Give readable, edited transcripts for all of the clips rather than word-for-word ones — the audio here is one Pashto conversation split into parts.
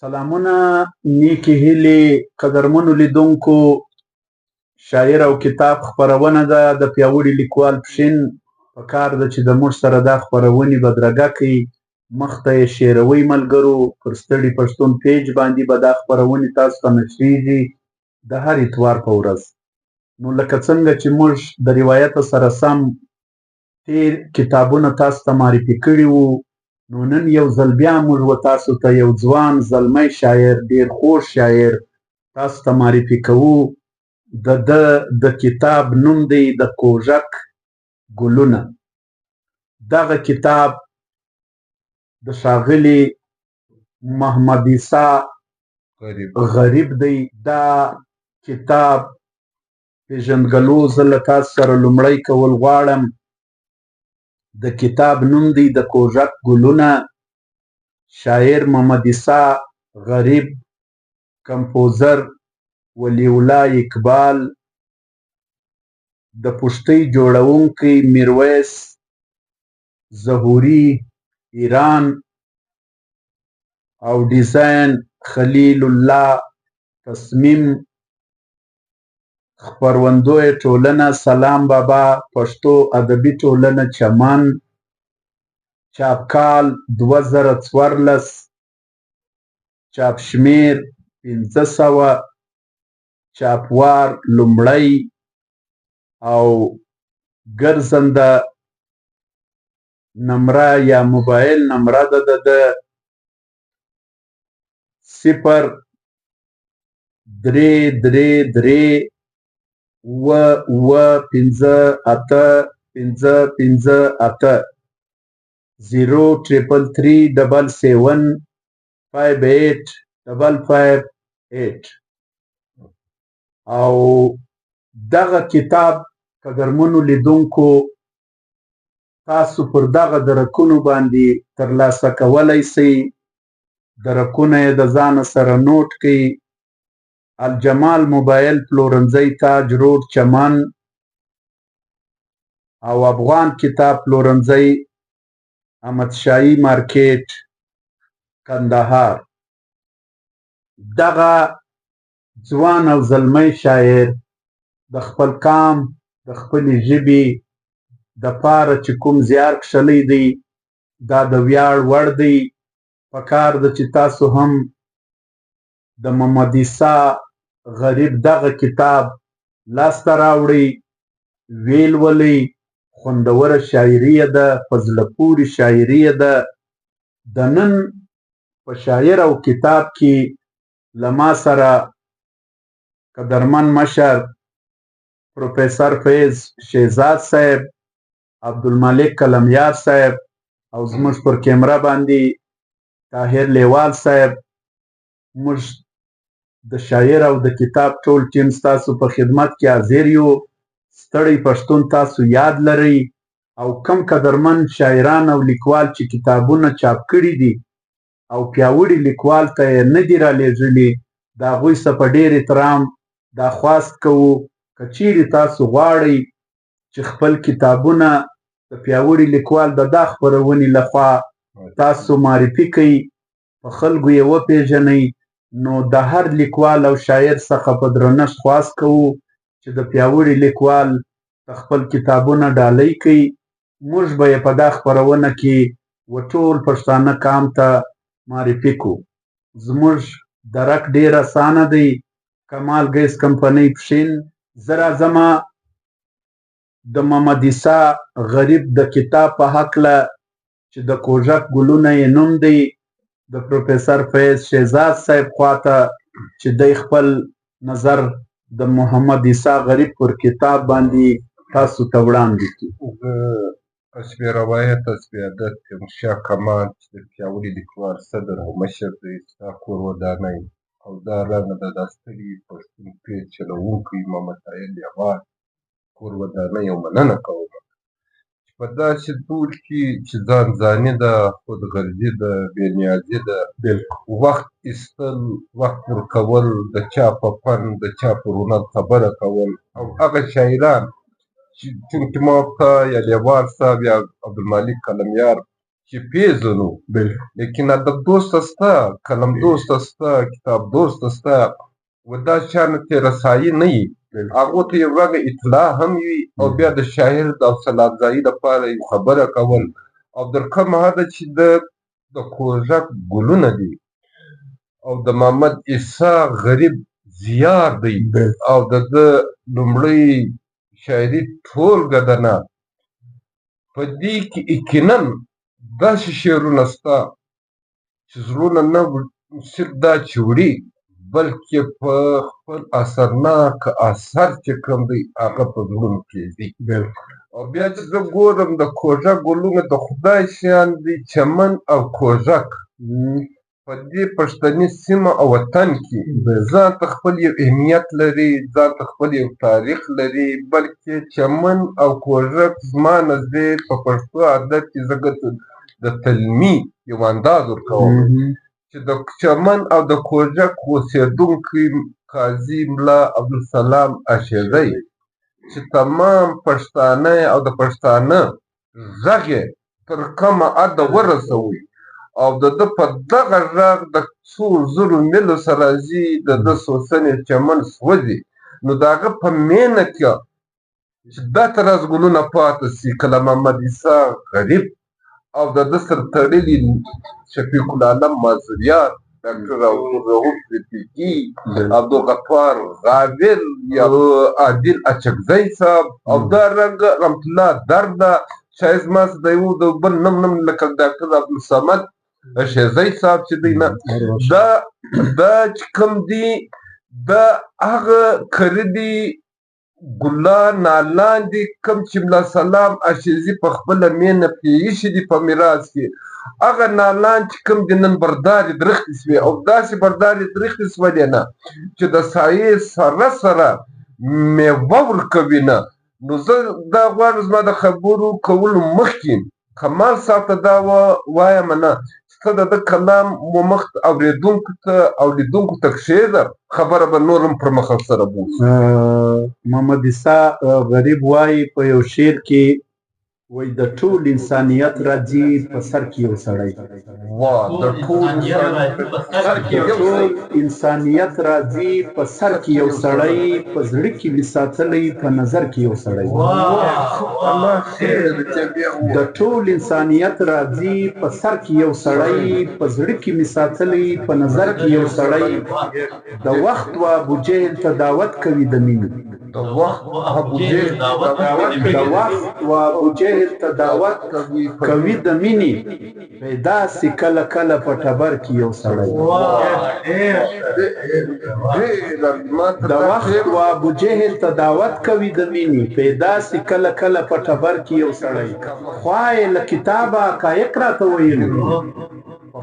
سلامونه، نیکې هیلې، قدرمنو لیدونکو. شاعر او کتاب خپرونه ده د پیاوړي لیکوال پښین. په کار ده چې د موږ سره دا خپرونې بدرګه کړي، مخته یې شعروي ملګرو. پر ستړي پښتون پیج باندې به دا خپرونې تاسو ته نشریږي د هر اتوار په ورځ. نو لکه څنګه چې موږ د روایت سره سم تیر کتابونه تاسو ته معرفي کړي وو، نو نن یو ځل بیا موږ تاسو ته یو ځوان زلمی شاعر، ډیر خوږ شاعر تاسو ته معرفي کوو. د کتاب نوم دی د کوژک ګلونه. دغه کتاب د ښاغلي محمد عیسی غریب دی. دا کتاب پیژندګلو زه له تاسو سره لومړی کول غواړم. د کتاب نوم دی د کوژک ګلونه. شاعر محمد عیسی غریب، کمپوزر ولی الله اقبال، د پوښتۍ جوړونکی میرویس ظهوري ایران، او ډیزاین خلیل الله تصمیم. خپروندوی ټولنه سلام بابا پښتو ادبي ټولنه چمن. چاپکال 2014، چاپ شمیر 500، چاپوار لومړی، او ګرځنده نمره یا موبایل نمره ده د 0333 03377758558. او دغه کتاب قدرمنو لیدونکو تاسو پر دغه درکونو باندې ترلاسه کولی شئ. درکونه یې د ځان سره نوٹ کړئ. الجمال موبایل پلورنځی تاج روډ چمن، او افغان کتاب پلورنځی احمدشاهي مارکیټ کندهار. دغه ځوان او زلمی شاعر د خپل قام د خپلې ژبې د پاره چې کوم زیار کښلی دی، دا د ویاړ وړ دی. پکار ده چې تاسو هم د محمد عیسی غریب دغه کتاب لاسته راوړئ، ویې لولئ. خوندوره شاعري یې ده، په زړه پورې شاعري یې ده. د نن په شاعر او کتاب کې له ما سره قدرمن مشر پروفیسر فیض شهزاد صاحب، عبدالمالک کلمیار صاحب، او زموږ پر کیمره باندې طاهر لیوال صاحب. موږ د شاعر او د کتاب ټول ټیم ستاسو په خدمت کې حاضر یو. ستړی پښتون تاسو یاد لرئ، او کم قدرمن شاعران او لیکوال چې کتابونه چاپ کړي دي او پیاوړي لیکوال ته یې نه دي رالیږلي، د هغوی څخه په ډېر احترام دا خواست کوو که چیرې تاسو غواړئ چې خپل کتابونه د پیاوړي لیکوال د دا خپرونې لخوا تاسو معرفي کړئ، په خلکو یې وپېژنئ، نو د هر لیکوال او شاعر څخه په درنښت خواست کوو چې د پیاوړي لیکوال د خپل کتابونه ډالۍ کړي. موږ به یې په دا خپرونه کې ټول پښتانه قام ته معرفي کړو. زموږ درک ډېر اسانه دی. کمال ګیس کمپنۍ پښین. زه راځمه د محمد عیسی غریب د کتاب په هکله چې د کوژک ګلونه یې نوم دی، د پروفیسر فیض شهزاد صاحب خواته چې دی خپل نظر د محمد عیسی غریب پر کتاب باندې تاسو ته وړاندې کړي. حسب روایت حسب عادت تیمورشاه کمال چې د پیاوړي لیکوال صدر او مشر دی، ستا کور ودانۍ او دا رنګه د دا ستړي پښتون پیج چلوونکی محمد طاهر لیوال کور ودانۍ او مننه کوم چې په داسې دور کې چې ځان ځاني ده، خودغرضي ده، بېنیازي ده، وخت ایستل، وخت ورکول، د چا په فن د چا په رونق خبره کول، او هغه شاعران چې چونکې ما ورته یا لیوال صاحب یا عبدالمالک کلمیار چې پیژنو، لیکن ادب دوسته سته، قلم دوسته سته، کتاب دوسته سته، و دا شیانو ته رسایي نه وي، هغو ته یو رګه اطلاع هم وي، او بیا د شاعر د حوصله افزایي لپاره یو خبره کول. او در کومه حده چې د کوژک ګلونه دي او د محمد عیسی غریب زیار دی او د ده لومړۍ شاعري ټولګه ده نه، په دې کې یقینا داسې شعرونه سته چې زړونه نه صرف دا چې وړي، بلکې په خپل اثرناک اثر چې کوم دی هغه په زړونو کې ځي. او بیا چې زه ګورم د کوژک ګلونه د خدای شیان دي، چمن او کوژک په دې پښتني سیمه او وطن کې ځان ته خپل یو اهمیت لري، ځان ته خپل یو تاریخ لري، بلکې چمن او کوژک زما نظر په پښتو ادب کې زه د تلمي یو انداز ورکوم چې د چمن او د کوژک اوسېدونکی قاضي ملا عبدالسلام اشیزی چې تمام پښتانه او د پښتانه غږ یې تر کومه حده ورسوي او د ده په دغه غږ د څو زرو میلو سره ځي، د ده سوسنې چمن سوځي، نو د هغه په مینه کې چې دا تر ورځ ګلونه پاتې سي، کله محمد عیسی غریب او د ده سره تړلي شفیق العالم مازریار، ډاکټر رؤف رفیقي، عبدالغفار غابر یا عادل اچکزی صاحب او دارنګه رحمت الله درده، شاید زما څه د یو د بل نم لکه ډاکټر عبدالصمد اشیزی صاحب چې دی نه، دا چې کوم دي دا هغه کړي ګلان نالان دي کوم چې ملا سلام اشیزي په خپله مینه پرې ایښي دي په میراث کې. هغه نالان چې کوم دي نن بردارې درختې سوې او داسې بردارې درختې سولې نه چې د سایې سره سره میوه ورکوي نه. نو زه دا غواړم زما د خبرو کولو مخکې کمال صاحب ته دا وایم نه چې ته د ده کلام مو مخ اورېدونکو ته او لیدونکو ته کښېږده، خبره به نور هم پر مخه سره بوځو. محمد عیسی غریب وایي په یو شعر کې وایي د ټول انسانیت راځي په سر کې یو سړی، د ټول انسانیت راځي په سر کې یو سړی، په زړه کې مې ساتلی په نظر کې یو سړی، د ټول انسانیت راځي په سر کې یو سړی، په زړه کې مې ساتلی په نظر کې یو سړی، د وخت و ابوجهل ته دعوت کوي د مینې، د وخت و ابوجهل ته دعوت کوي د مینې، پیدا سي کله کله په ټبر کې یو سړی، د وخت و ابوجهل ته دعوت کوي د مینې، پیدا سي کله کله په ټبر کې یو سړی، خوا یې له کتابه حقایق راته ویلو،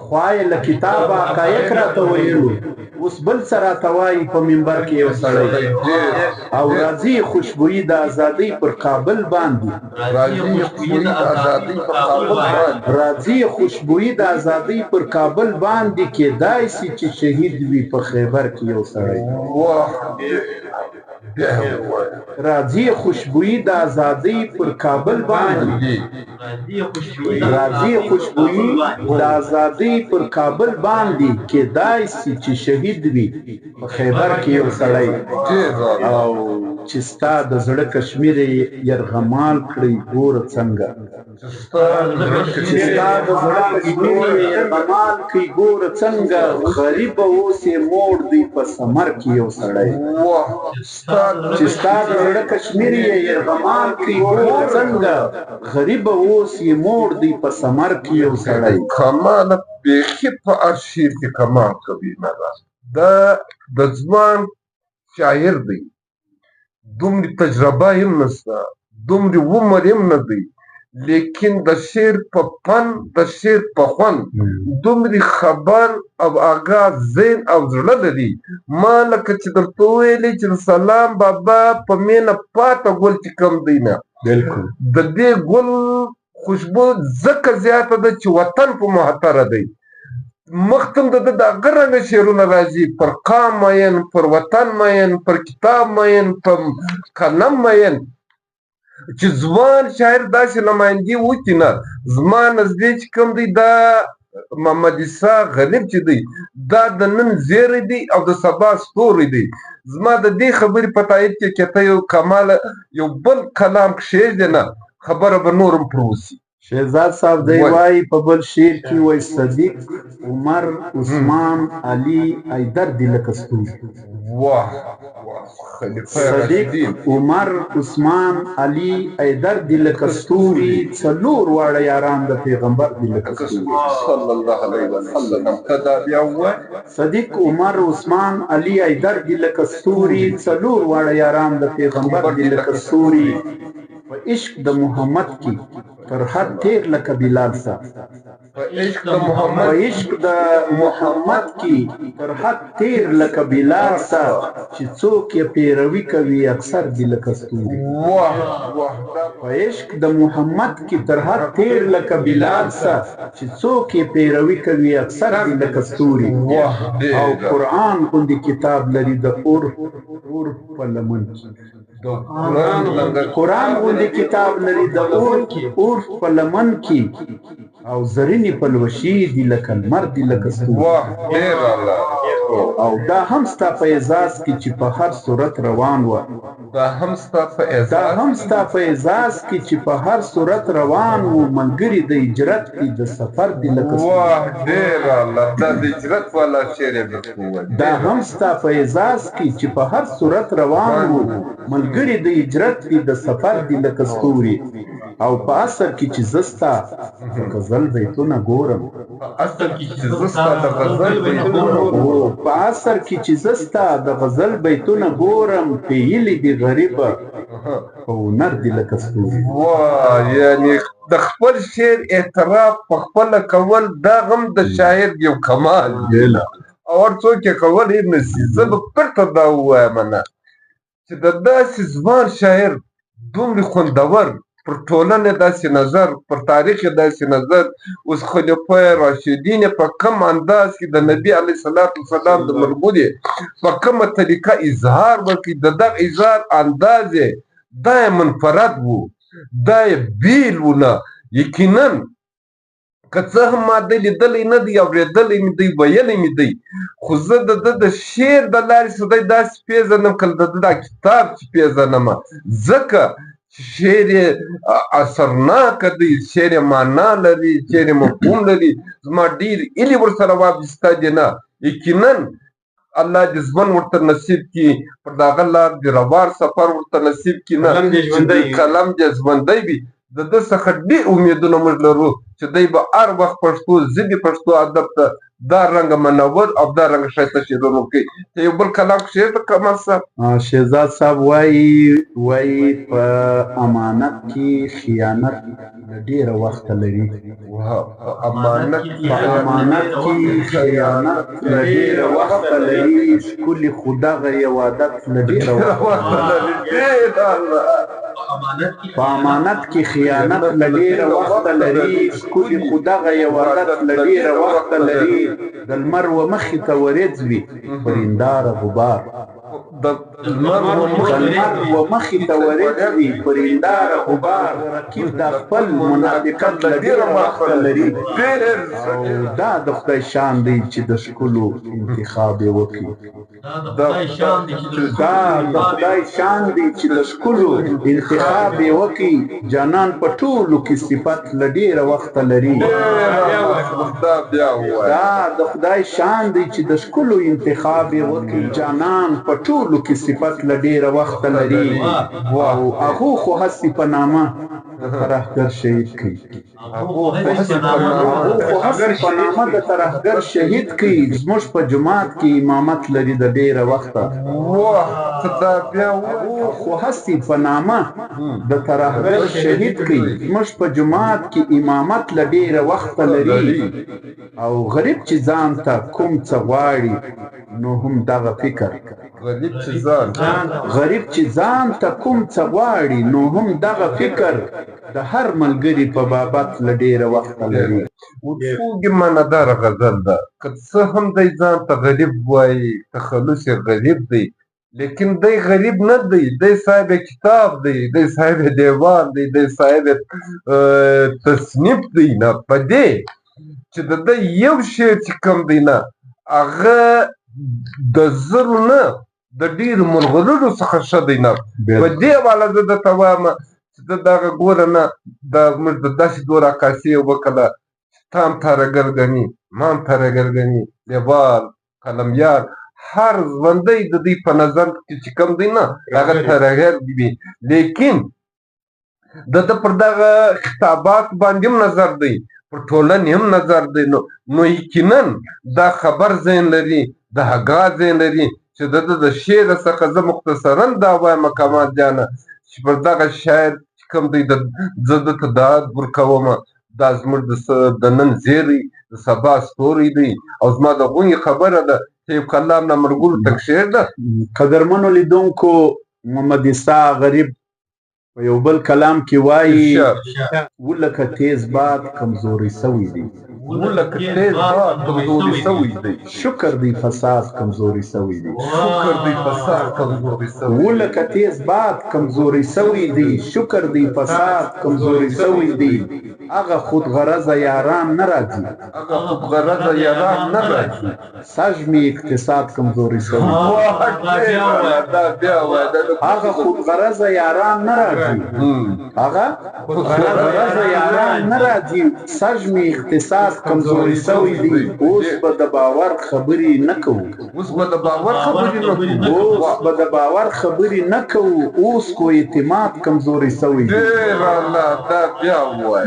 خوا یې له کتابه حقایق راته ویلو، اوس بل څه راته وایي په منبر کې یو سړی، او راځي خوشبويي د ازادۍ پر کابل باندې، راځي خوشبويي د ازادۍ پر کابل باندې، کېدای سي چې شهید وي په خیبر کې یو سړی، راځي خوشبويي د ازادۍ پر کابل باندې، راځي خوشبويي د ازادۍ پر کابل باندې، کېدای سي چې شهید وي په خیبر کې یو سړی، او چې ستا د زړه کشمیر یرغمال کړی ګوره څنګه، چې ستا د زړه کشمیر یرغمال کړی ګوره څنګه، غریب اوس یې موړ دی په سمر کې یو سړی، چې ستا د زړه کشمیر یرغمال کړی ګوره څنګه، غریب اوس یې موړ دی په سمر کې یو سړی. کمال بیخي په هر شعر کې کمال کوي، دا د ځوان شاعر دی، دومره تجربه هم نشته، دومره عمر هم نه دی، لیکن د شعر په فن، د شعر په خوند دومره خبر او آګاه ذهن او زړه لري. ما لکه چې درته وویلې چې د سلام بابا په مینه پاته ګل چې کوم دی نه، د دې ګل خوشبو ځکه زیاته ده چې وطن په محتره دی، مختم د هغه رنګه شعرونه راځي، پر قام مین، پر وطن مین، پر کتاب مین، پر قلم مین، چې ځوان شاعر داسې نمایندګي وکړي نه. زما نږدې چې کوم دی دا محمد عیسی غریب چې دی دا د نن زیری دی او د سبا ستوری دی. زما د دې خبرې په تایید کې که ته یو کماله یو بل کلام کښېږدې نه خبره به نورم پر وسي. شهزاد صاحب دی وایي په بل شعر کې وایي صدیق عمر عثمان علي حیدر دي لکه ستوري. واه صدیق عمر عثمان علي حیدر دي لکه ستوري، څلور واړه یاران د پیغمبر دي لکه ستوري صلی الله علیه وسلم. ته دا بیا ووایه. صدیق عمر عثمان علي حیدر دي لکه ستوري، څلور واړه یاران د پیغمبر دي لکه ستوري. په عشق د محمد کې تر حد تیر لکه بلال صاحب. په عشق د محمد کې تر حد تیر لکه بلال صاحب، چې څوک یې پیروي کوي اکثر دي لکه ستوري. په عشق د محمد کې تر حد تیر لکه بلال صاحب، چې څوک یې پیروي کوي اکثر دي لکه ستوري. او قرآن غوندې کتاب لري د اور په لمن کې. قرآن غوندې کتاب لري د اور په لمن کې، او زرینې پلوشې دي لکه لمر دي لکه ستوري. او دا هم ستا په اعزاز کې چې په هر صورت روان وه. دا هم ستا په اعزاز کې چې په هر صورت روان و. ملګري د هجرت کې د سفر دي لکه دا هم ستا په اعزاز کې چې په هر صورت روان و. ملګري د هجرت کې د سفر دي لکه ستوري. او په اثر کې چې زستا د غزل بیتونه ګورم، په اثر کې چې زستا د غزل بیتونه ګورم، پیلي دي غریبه په هنر دي لکه ستوري. یعنی د خپل شعر اعتراف په خپله کول دا هم د شاعر یو کمال دی، او هر څوک یې کولی نشي. زه به پرته دا ووایم نه چې د داسې ځوان شاعر دومره خوندور پر ټولنې داسې نظر، پر تاریخ یې داسې نظر، اوس خلفای راشدین په کم انداز کې د نبي علیه الصلاة والسلام د مرګونې په کومه طریقه اظهار وکړي، د دغه اظهار انداز یې دا یې منفرد و، دا یې بیل و نه. یقینا که څه هم ما ده لیدلی نه دی، اورېدلی مې دی، ویلی مې دی، خو زه د ده د شعر د لارې سدی داسې پېژنم که د ده دا کتاب چې پېژنمه، ځکه چې شعر یې اثرناکه دی، شعر یې معنا لري، شعر یې مفهوم لري. زما ډېر هیلې ورسره وابسته دي نه. یقینا الله دې ژوند ورته نصیب کړي، پر دغه لار دې روان سفر ورته نصیب کړي نه، چې قلم دې ژوندی وي. د ده څخه ډېر امیدونه موږ لرو چې دی به هر وخت پښتو ژبې، پښتو ادب ته دا رنګه منور او دا رنګه ښایسته شعرونه وکړي. ته یو بل کلام شعر ته کمال صاحب. شهزاد صاحب وایي په امانت کې خیانت ډېره وخته لري. په امانت کې خیانت ډېره وخته لري. ښکلي خو دغه یو عادت ډېره وخته لري. په امانت کې خیانت ډېره وخته لري. ښکلي خو دغه یو عادت ډېره وخته لري. د لمر و مخې ته ورېځ وي پر هنداره غبار. د لمر و مخې ته ورېځ وي پر هنداره غبار. رقیب دا خپل منافقت ډېره وخته لري. او دا د خدای شان دی چې د ښکلو انتخاب یې وکړي. دا د خدای شان دی چې د ښکلو انتخاب یې وکړي. جانان په ټولو کې صفت ډېره وخته لري. دا د خدای شان دی چې د ښکلو انتخاب یې وکړي. جانان په ټولو کې صفت ډېره وخته لري. او هغو خو هسې په نامه د ترهګر شهید کوي. هغو خو هسې په نامه د ترهګر شهید کوي. زموږ په جومات کې امامت لري د ډېره وخته. هغو خو هسې په نامه د ترهګر شهید کوي. زموږ په جومات کې امامت له ډېره وخته لري. او غریب چې ځان ته کوم څه غواړي نو هم دغه فکر. غریب چې ځان ته کوم څه غواړي نو هم دغه فکر. د هر ملګري په بابت له ډېره وخته لري. خوږې معناداره غزل ده. که څه هم دی ځان ته غریب وایي، تخلص یې غریب دی، لیکن دی غریب نه دی، دی صاحب کتاب دی، دی صاحب دیوان دی، دی صاحب تصنیف دی نه په دې چې د ده یو شعر چې کوم دی نه هغه د زرو نه د ډېرو مرغلرو څخه ښه دی نه. په دې حواله زه درته وایم چې ته دغه ګوره نه موږ د داسې دور عکاسي وکړله تام ترهګر ګڼي مام ترهګر ګڼي لیوال قلمیار هر ژوندی د دوی په نظر کې چې کوم دی نه هغه ترهګر وي، لیکن د ده پر دغه خطابات باندې هم نظر دی، پر ټولنې هم نظر دی. نو یقینا دا خبر ذهن لري، د هغه ذهن لري چې د ده د شعر څخه زه مختصرا دا وایم کمال جانه چې پر دغه شاعر چې کوم دی زه دته دا ورکوم دا زموږ د نن زیری د سبا ستوری دی او زما د غونې خبره ده چې یو کلام نه مرګولو تک شعر ده. قدرمنو لیدونکو، محمد عیسی غریب په یو بل کلام کې وایي ولکه تیز باد کمزوري سوی دی، ولکه تیز باد کمزوري سوی دی، شکر دی فساد کمزوري سوی دی، شکر دی فساد کمزوري سوی دی، ولکه تیز باد کمزوري سوی دی، شکر دی فساد کمزوري سوی دی. هغه خود غرضه یاران نه راځي، هغه خود غرضه یاران نه راځي، سجمی اقتصاد کمزوري سوی دی. هغه خود غرضه یاران نه راځي، هغه خود غرضه یاران نه راځي، سجمی اقتصاد کمزوري سوی دی. اوس به د باور خبرې نه کوو، اوس به د باور خبرې نه کوو، اوس به د باور خبرې نه کوو، اوس کو اعتماد کمزوري سوی دی.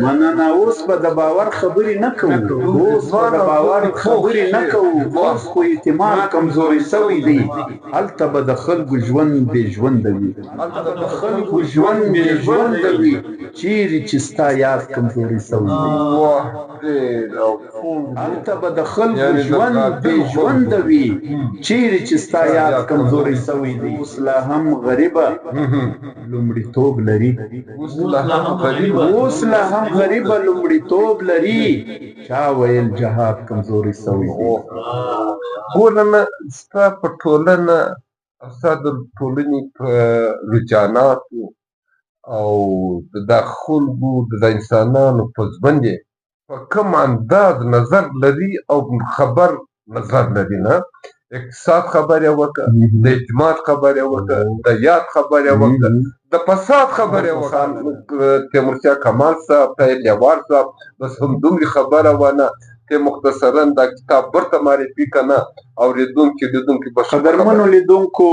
مننه، اوس به د باور خبرې نه کوو، اوس به د باور خبرې نه کوو، اوس کو اعتماد کمزوري سوی دی. هلته به د خلکو ژوند بې ژونده وي، هلته به د خلکو ژوند بې ژونده وي، چیرې چې ستا یاد کمزوري سوی دی. هلته به د خلکو ژوند بې ژونده وي، چیرې چې ستا یاد کمزوري سوی دی. اوس لا هم غریبه لومړیتوب لري، اوس لا هم غریبه لومړیتوب لري، چا ویل جهاد کمزوري سوی دی. ګوره نه ستا په ټولنه او ستا د ټولنې په رجحاناتو او د خلکو د انسانانو په ژوند یې په کوم انداز نظر لري او خبر نظر لري نه. اقتصاد خبر یې وکړه، د اعتماد خبر یې وکړه، د یاد خبر یې وکړه، د فساد خبر یې وکړه. تیمورشاه کمال صاحب ته لیوال صاحب بس همدومرې خبره ونه ته مختصرا دا کتاب ورته معرفي کنه اورېدونکي لیدونکي به قدرمنو لیدونکو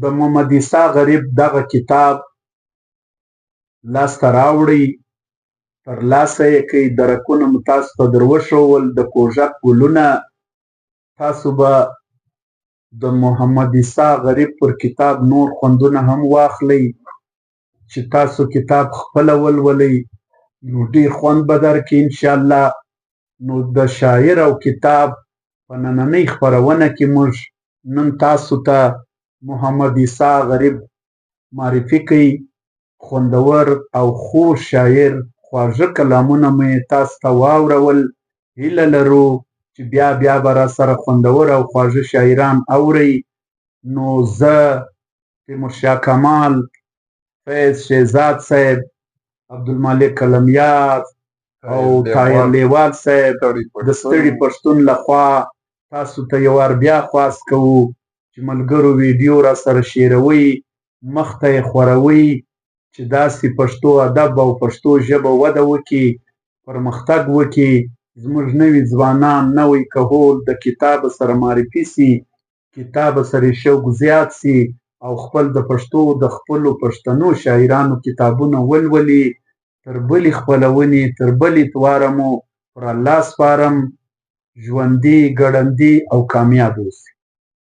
د محمد عیسی غریب دغه کتاب لاسته راوړئ، ترلاسه یې کړئ. درکونه مو تاسو ته در وښول، د کوژک ګلونه. تاسو به د محمد عیسی غریب پر کتاب نور خوندونه هم واخلئ چې تاسو کتاب خپله ولولئ، نو ډېر خوند به درکړي انشاءالله. نو د شاعر او کتاب په نننۍ خپرونه کې موږ نن تاسو ته محمد عیسی غریب معرفي کوي. خوندور او خوږ شاعر، خواږه کلامونه مې تاسو ته واورول. هیله لرو چې بیا بیا به راسره خوندور او خواږه شاعران اورئ. نو زه تیمورشاه کمال، فیض شهزاد صاحب، عبدالمالک قلمیار او طاهر لیوال صاحب د ستړي پښتون لخوا تاسو ته یو وار بیا خواست کوو چې ملګرو ویډیو راسره شیروئ، مخ ته یې خوروئ چې داسې پښتو ادب او پښتو ژبه وده وکړي، پرمختګ وکړي. زموږ نوي ځوانان نوی کهول د کتاب سره معرفي سي، کتاب سره شوق زیات سي او خپل د پښتو د خپلو پښتنو شاعرانو کتابونه ولولي. تر بلې خپلونې، تر بلې تواره مو پر الله سپارم. ژوندي ګړندي او کامیاب اوسئ.